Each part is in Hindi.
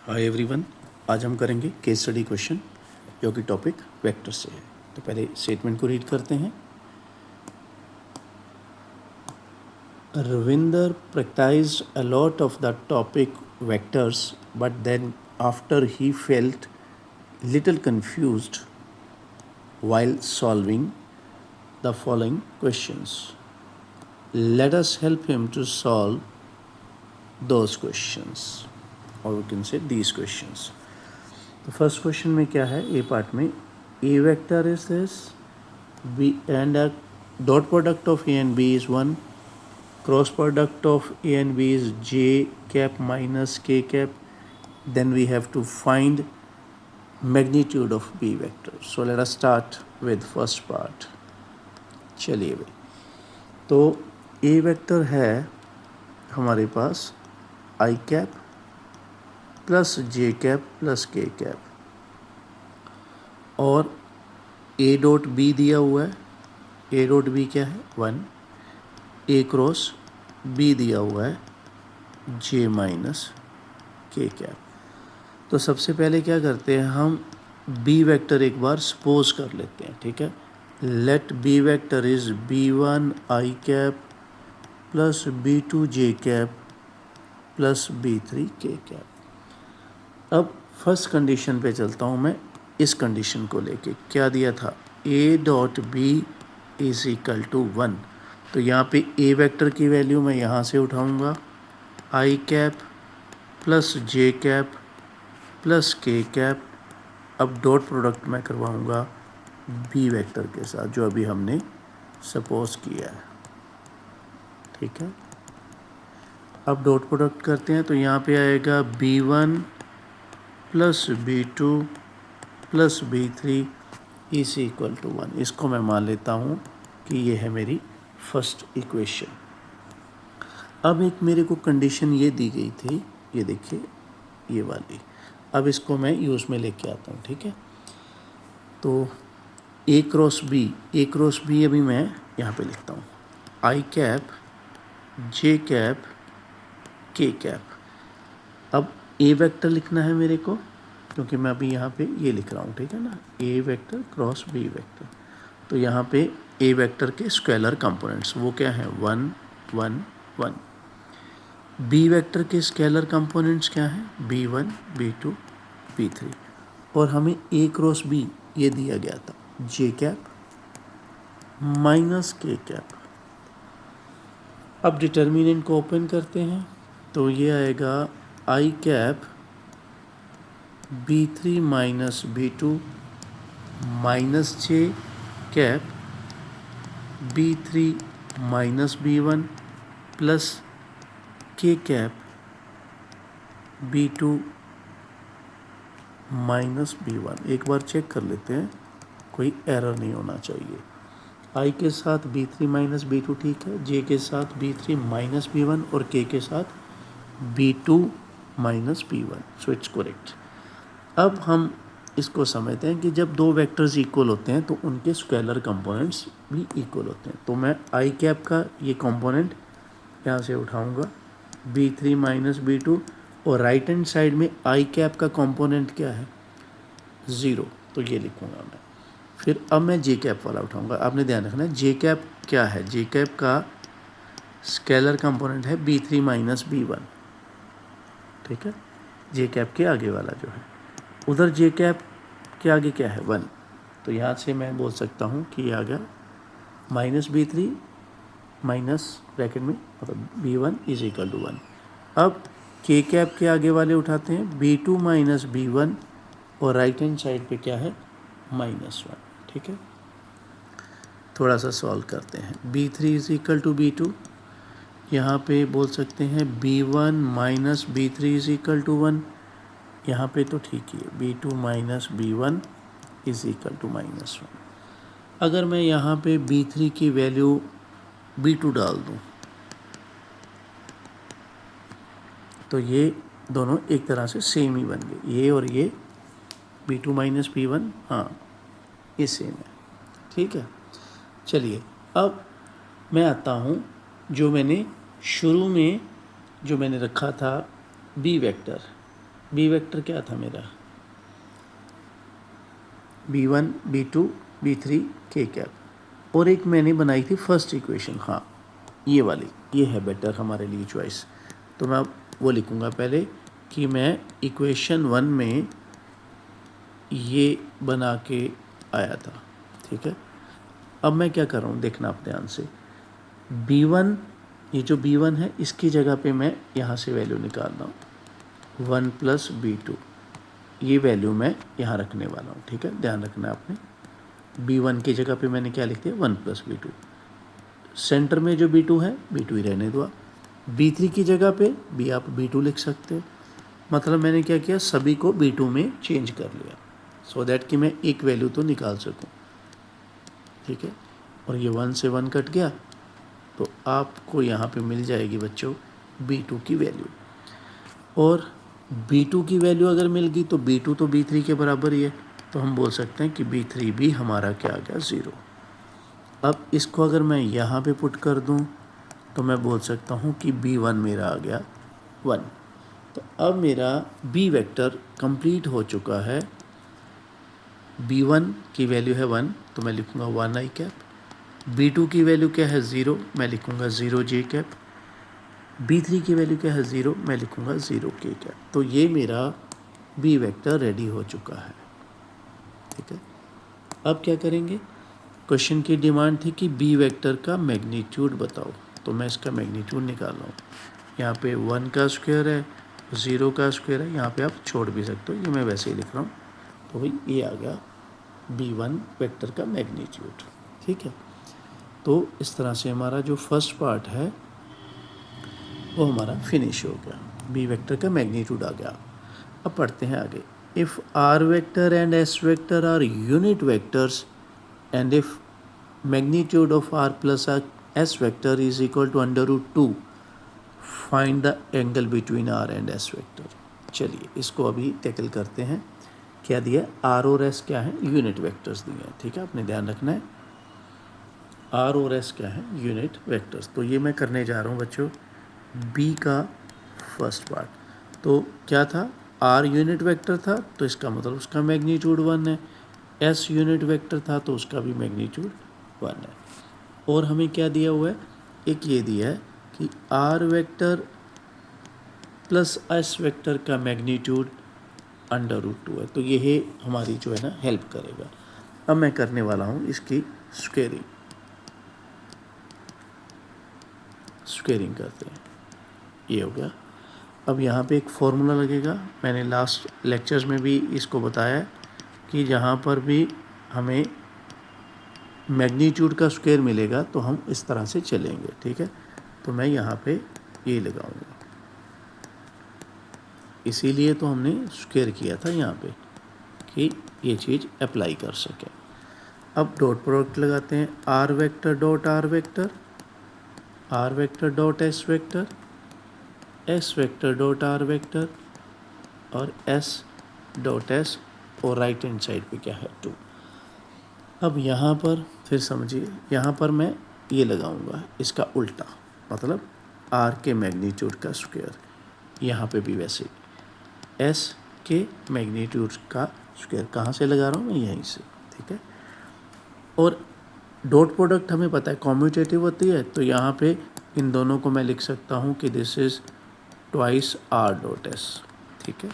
हाय एवरीवन, आज हम करेंगे केस स्टडी क्वेश्चन जो कि टॉपिक वेक्टर से है। तो पहले स्टेटमेंट को रीड करते हैं। Ravinder practised a lot of the topic vectors but then after he felt little confused while solving the following questions. Let us help him to solve those questions, or we can say these questions. तो फर्स्ट क्वेश्चन में क्या है, ए पार्ट में A vector is this B and dot product of A and B is 1, cross product of A and B is J cap minus K cap. Then we have to find magnitude of B vector. So let us start with first part. चलिए भाई, तो ए वेक्टर है हमारे पास I cap plus J cap plus K cap, और ए डॉट बी दिया हुआ है. ए डॉट बी क्या है 1, ए क्रॉस बी दिया हुआ है जे माइनस के कैप. तो सबसे पहले क्या करते हैं, हम बी वेक्टर एक बार सपोज कर लेते हैं. ठीक है, let B vector is b1 I cap plus b2 J cap plus b3 K cap. अब फर्स्ट कंडीशन पे चलता हूँ मैं. इस कंडीशन को लेके क्या दिया था, a dot B is equal to 1. तो यहाँ पे a वेक्टर की वैल्यू मैं यहाँ से उठाऊँगा आई cap plus J cap plus K cap. अब डॉट प्रोडक्ट मैं करवाऊँगा b वेक्टर के साथ जो अभी हमने सपोज किया है. ठीक है, अब डॉट प्रोडक्ट करते हैं तो यहाँ पे आएगा b1 plus b2 plus b3 is equal to 1. इसको मैं मान लेता हूँ कि ये है मेरी फर्स्ट इक्वेशन. अब एक मेरे को कंडीशन ये दी गई थी, ये देखिए ये वाली. अब इसको मैं यूज़ में लेके आता हूँ. ठीक है, तो ए क्रॉस बी अभी मैं यहाँ पे लिखता हूँ आई कैप जे कैप के कैप. अब ए वेक्टर लिखना है मेरे को, क्योंकि मैं अभी यहाँ पे ये लिख रहा हूँ. ठीक है ना, ए वेक्टर क्रॉस बी वेक्टर. तो यहाँ पे ए वेक्टर के स्केलर कंपोनेंट्स वो क्या हैं 1 1 1. बी वेक्टर के स्केलर कंपोनेंट्स क्या हैं b1 b2 b3. और हमें ए क्रॉस बी ये दिया गया था J cap minus K cap. अब डिटर्मिनेंट को ओपन करते हैं तो ये आएगा I cap b3 minus b2 minus J cap b3 minus b1 plus K cap b2 minus b1. एक बार चेक कर लेते हैं, कोई एरर नहीं होना चाहिए. आई के साथ b3 माइनस b2 ठीक है, जे के साथ b3 माइनस b1 और के साथ b2 minus b1. So it's correct. अब हम इसको समझते हैं कि जब दो वेक्टर्स इक्वल होते हैं तो उनके स्केलर कंपोनेंट्स भी इक्वल होते हैं. तो मैं आई कैप का ये कंपोनेंट यहाँ से उठाऊँगा b3 माइनस b2, और राइट हैंड साइड में आई कैप का कंपोनेंट क्या है 0, तो ये लिखूँगा मैं. फिर अब मैं जे कैप वाला उठाऊँगा. आपने ध्यान रखना है जे कैप क्या है, जे कैप का स्केलर कंपोनेंट है b3 माइनस b1. ठीक है, जे कैप के आगे वाला जो है, उधर जे कैप के आगे क्या है 1. तो यहाँ से मैं बोल सकता हूँ कि ये आ गया माइनस b3 माइनस ब्रैकेट में मतलब b1 इज इक्वल टू 1. अब के कैप के आगे वाले उठाते हैं b2 माइनस b1, और राइट हैंड साइड पे क्या है -1. ठीक है, थोड़ा सा सॉल्व करते हैं. b3 is equal to b2, यहाँ पे बोल सकते हैं b1 minus b3 is equal to 1. यहाँ पे तो ठीक ही है b2 minus b1 is equal to -1. अगर मैं यहाँ पे b3 की वैल्यू b2 डाल दूँ तो ये दोनों एक तरह से सेम ही बन गए, ये और ये b2 माइनस b1, हाँ ये सेम है. ठीक है, चलिए अब मैं आता हूँ जो मैंने शुरू में जो मैंने रखा था बी वेक्टर. बी वेक्टर क्या था मेरा, B1 B2 B3 K cap, और एक मैंने बनाई थी फर्स्ट इक्वेशन, हाँ ये वाली, ये है बेटर हमारे लिए चॉइस। तो मैं अब वो लिखूँगा पहले कि मैं इक्वेशन 1 में ये बना के आया था, ठीक है। अब मैं क्या कर रहा हूँ देखना आप ध्यान से, B1, ये जो B1 है इसकी जगह पे मैं यहाँ से वैल्यू निकाल रहा हूँ 1 + B2, ये वैल्यू मैं यहाँ रखने वाला हूँ, ठीक है, ध्यान रखना है आपने। B1 की जगह पे मैंने क्या लिख दिया 1 + B2, सेंटर में जो B2 है B2 ही रहने दो। B3 की जगह पे भी आप B2 लिख सकते हो, मतलब मैंने क्या किया, सभी को B2 में चेंज कर लिया सो दैट कि मैं एक वैल्यू तो निकाल सकूं, ठीक है। और ये 1 से 1 कट गया तो आपको यहाँ पे मिल जाएगी बच्चों B2 की वैल्यू, और B2 की वैल्यू अगर मिल गई तो B2 तो B3 के बराबर ही है, तो हम बोल सकते हैं कि B3 भी हमारा क्या आ गया 0। अब इसको अगर मैं यहाँ पे पुट कर दूँ तो मैं बोल सकता हूँ कि B1 मेरा आ गया 1। तो अब मेरा B वेक्टर कंप्लीट हो चुका है। B1 की वैल्यू है 1 तो मैं लिखूँगा 1 i कैप, B2 की वैल्यू क्या है 0, मैं लिखूँगा 0 j कैप, B3 की वैल्यू क्या है 0, मैं लिखूँगा 0 k कैप। तो ये मेरा B वेक्टर रेडी हो चुका है, ठीक है। अब क्या करेंगे, क्वेश्चन की डिमांड थी कि B वेक्टर का मैग्नीट्यूड बताओ, तो मैं इसका मैग्नीट्यूड निकाल रहा हूँ। यहाँ पे 1 का स्क्वायर है, 0 का स्क्वायर है, यहाँ पे आप छोड़ भी सकते हो, ये मैं वैसे ही लिख रहा हूँ। तो भाई ये आ गया B1 वेक्टर का मैग्नीट्यूड, ठीक है। तो इस तरह से हमारा जो फर्स्ट पार्ट है वो हमारा फिनिश हो गया, B वेक्टर का मैग्नीट्यूड आ गया। अब पढ़ते हैं आगे। If R vector and S vector are unit vectors and if magnitude of R plus S vector is equal to √2, find the angle between R and S vector। चलिए इसको अभी टैकल करते हैं। क्या दिया, R और S क्या है, यूनिट वेक्टर्स दिए हैं, ठीक है, आपने ध्यान रखना है। R और S क्या है, यूनिट वेक्टर्स। तो ये मैं करने जा रहा हूँ बच्चों B का फर्स्ट पार्ट। तो क्या था, R यूनिट वेक्टर था तो इसका मतलब उसका मैग्नीट्यूड 1 है, S यूनिट वेक्टर था तो उसका भी मैग्नीट्यूड 1 है। और हमें क्या दिया हुआ है, एक ये दिया है कि R vector plus S vector का मैग्नीट्यूड √2 है। तो ये हमारी जो है ना हेल्प करेगा। अब मैं करने वाला हूँ इसकी स्क्वेयरिंग करते हैं, ये हो गया। अब यहाँ पे एक फॉर्मूला लगेगा, मैंने लास्ट लेक्चर्स में भी इसको बताया है कि जहाँ पर भी हमें मैग्नीट्यूड का स्क्वायर मिलेगा तो हम इस तरह से चलेंगे, ठीक है। तो मैं यहाँ पे ये लगाऊंगा, इसीलिए तो हमने स्क्वायर किया था यहाँ पे कि ये चीज़ अप्लाई कर सके। अब डॉट प्रोडक्ट लगाते हैं, R vector dot R vector, R vector dot S vector, S vector dot R vector और S डॉट S, और राइट हैंड साइड पे क्या है 2। अब यहाँ पर फिर समझिए, यहाँ पर मैं ये लगाऊंगा इसका उल्टा, मतलब R के मैग्नीट्यूड का स्क्वायर, यहाँ पे भी वैसे S के मैग्नीट्यूड का स्क्वायर। कहाँ से लगा रहा हूँ मैं, यहीं से, ठीक है। और डॉट प्रोडक्ट हमें पता है कॉम्यूटेटिव होती है, तो यहाँ पे इन दोनों को मैं लिख सकता हूँ कि this is twice R dot S, ठीक है।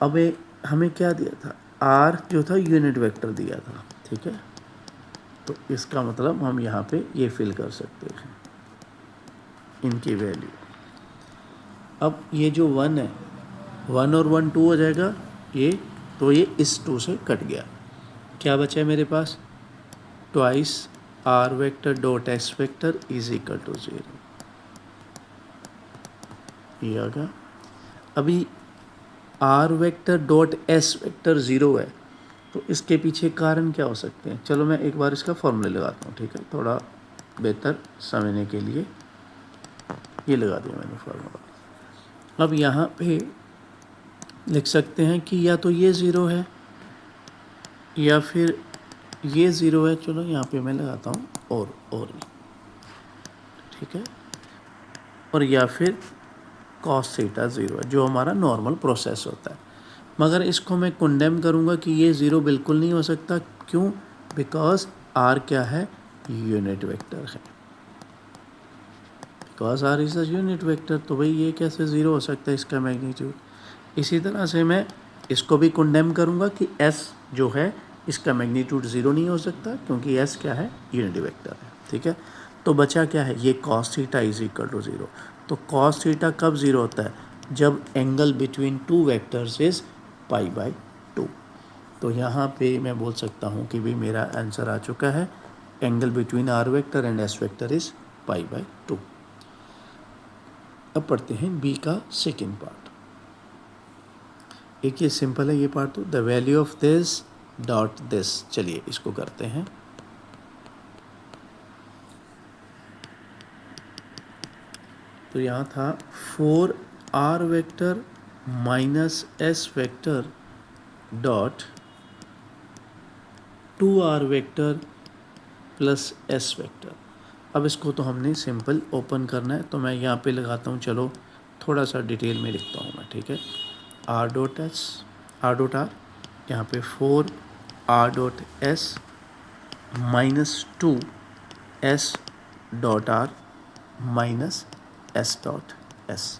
अब हमें क्या दिया था, R जो था यूनिट वेक्टर दिया था, ठीक है। तो इसका मतलब हम यहाँ पे ये फिल कर सकते हैं इनकी वैल्यू। अब ये जो 1 है, 1 और 1 2 हो जाएगा ये, तो ये इस 2 से कट गया। क्या बचा है मेरे पास, twice R vector dot S vector is equal to 0, ये आ गया। अभी R vector dot S vector 0 है, तो इसके पीछे कारण क्या हो सकते हैं, चलो मैं एक बार इसका फॉर्मूला लगाता हूँ, ठीक है, थोड़ा बेहतर समझने के लिए ये लगा दिया मैंने फॉर्मूला। अब यहाँ पे लिख सकते हैं कि या तो ये 0 है या फिर ये 0 है, चलो यहाँ पे मैं लगाता हूँ और ठीक है, और या फिर कॉस थीटा 0 है, जो हमारा नॉर्मल प्रोसेस होता है। मगर इसको मैं कंडेम करूँगा कि ये 0 बिल्कुल नहीं हो सकता। क्यों? बिकॉज आर क्या है? यूनिट वेक्टर है। Because R is a unit vector, तो भाई ये कैसे 0 हो सकता है इसका मैग्नीट्यूड। इसी तरह से मैं इसको भी कंडेम करूँगा कि एस जो है इसका मैग्नीट्यूड 0 नहीं हो सकता, क्योंकि एस क्या है? यूनिट वेक्टर है। ठीक है, तो बचा क्या है? ये cos theta is equal to 0। तो कॉस थीटा कब 0 होता है? जब angle between two vectors is π/2। तो यहाँ पे मैं बोल सकता हूँ कि भाई मेरा आंसर आ चुका है, angle between R vector and S vector is π/2। अब पढ़ते हैं बी का सेकेंड पार्ट। एक ये सिंपल है ये पार्ट, तो the value of this dot this. चलिए इसको करते हैं। तो यहाँ था 4r vector minus S vector dot 2r vector plus S vector. अब इसको तो हमने सिंपल ओपन करना है, तो मैं यहाँ पे लगाता हूँ। चलो थोड़ा सा डिटेल में लिखता हूँ मैं, ठीक है। R dot S, R dot are, यहाँ पे 4r dot S minus 2s dot are minus S dot S.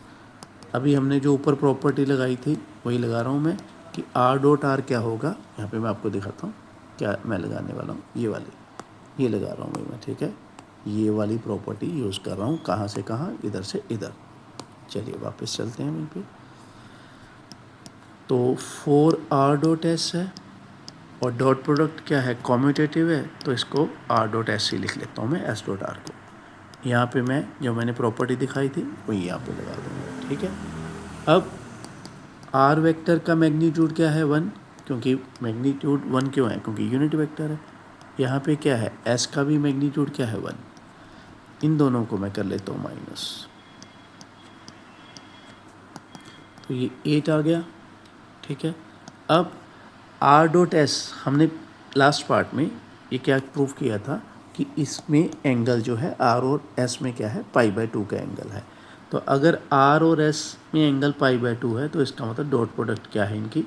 अभी हमने जो ऊपर प्रॉपर्टी लगाई थी वही लगा रहा हूँ मैं कि आर डॉट आर क्या होगा। यहाँ पे मैं आपको दिखाता हूँ क्या मैं लगाने वाला हूँ। ये वाली, ये लगा रहा हूँ मैं, ठीक है। ये वाली प्रॉपर्टी यूज़ कर रहा हूँ। कहाँ से कहाँ? इधर से इधर। चलिए वापस चलते हैं वहीं पे। तो 4r डॉट एस है और डॉट प्रोडक्ट क्या है? कॉम्यूटेटिव है, तो इसको r डॉट एस ही लिख लेता हूँ मैं, s डॉट आर को। यहाँ पे मैं जो मैंने प्रॉपर्टी दिखाई थी वही यहाँ पे लगा दूँगा, ठीक है। अब r वेक्टर का मैग्नीट्यूड क्या है? 1, क्योंकि मैग्नीट्यूड 1 क्यों है? क्योंकि यूनिट वेक्टर है। यहाँ पे क्या है? s का भी मैग्नीट्यूड क्या है? 1। इन दोनों को मैं कर लेता हूँ माइनस, तो ये 8 आ गया, ठीक है। अब r डॉट एस हमने लास्ट पार्ट में ये क्या प्रूव किया था कि इसमें एंगल जो है r और s में क्या है? π/2 का एंगल है। तो अगर r और s में एंगल π/2 है तो इसका मतलब डॉट प्रोडक्ट क्या है इनकी?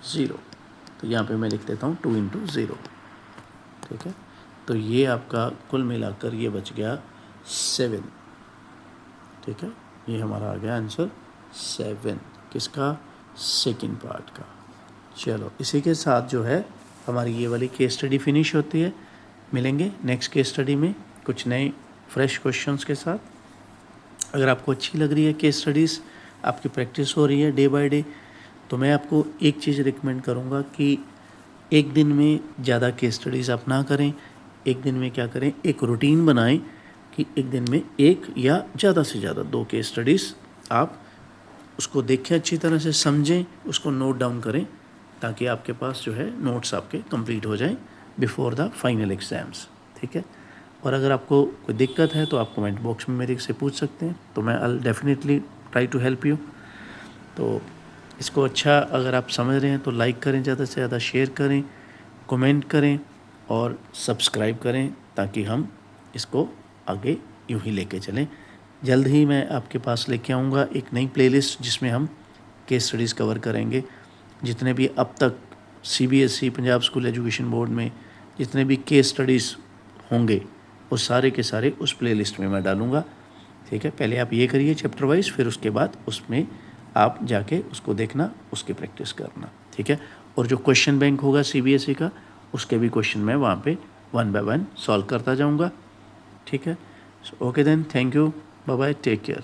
0। तो यहाँ पे मैं लिख देता हूँ 2 × 0, ठीक है। तो ये आपका कुल मिलाकर ये बच गया 7, ठीक है। ये हमारा आ गया आंसर 7, किसका? सेकंड पार्ट का। चलो इसी के साथ जो है हमारी ये वाली केस स्टडी फिनिश होती है। मिलेंगे नेक्स्ट केस स्टडी में कुछ नए फ्रेश क्वेश्चंस के साथ। अगर आपको अच्छी लग रही है केस स्टडीज़, आपकी प्रैक्टिस हो रही है डे बाय डे, तो मैं आपको एक चीज़ रिकमेंड करूँगा कि एक दिन में ज़्यादा केस स्टडीज़ आप ना करें। एक दिन में क्या करें? एक रूटीन बनाएं कि एक दिन में एक या ज़्यादा से ज़्यादा 2 केस स्टडीज़ आप उसको देखें, अच्छी तरह से समझें, उसको नोट डाउन करें, ताकि आपके पास जो है नोट्स आपके कंप्लीट हो जाएं बिफोर द फाइनल एग्ज़ाम्स, ठीक है। और अगर आपको कोई दिक्कत है तो आप कमेंट बॉक्स में मेरे से पूछ सकते हैं, तो मैं I definitely try to help you. तो इसको अच्छा अगर आप समझ रहे हैं तो लाइक करें, ज़्यादा से ज़्यादा शेयर करें, कमेंट करें और सब्सक्राइब करें, ताकि हम इसको आगे यूँ ही लेके चलें। जल्द ही मैं आपके पास लेके आऊँगा एक नई प्लेलिस्ट जिसमें हम केस स्टडीज़ कवर करेंगे। जितने भी अब तक CBSE Punjab school education board में जितने भी केस स्टडीज़ होंगे वो सारे के सारे उस प्लेलिस्ट में मैं डालूँगा, ठीक है। पहले आप ये करिए चैप्टर वाइज, फिर उसके बाद उसमें आप जाके उसको देखना, उसकी प्रैक्टिस करना, ठीक है। और जो क्वेश्चन बैंक होगा CBSE का, उसके भी क्वेश्चन मैं वहाँ पे 1 बाय 1 सॉल्व करता जाऊँगा, ठीक है। Okay then, thank you, bye bye, take care.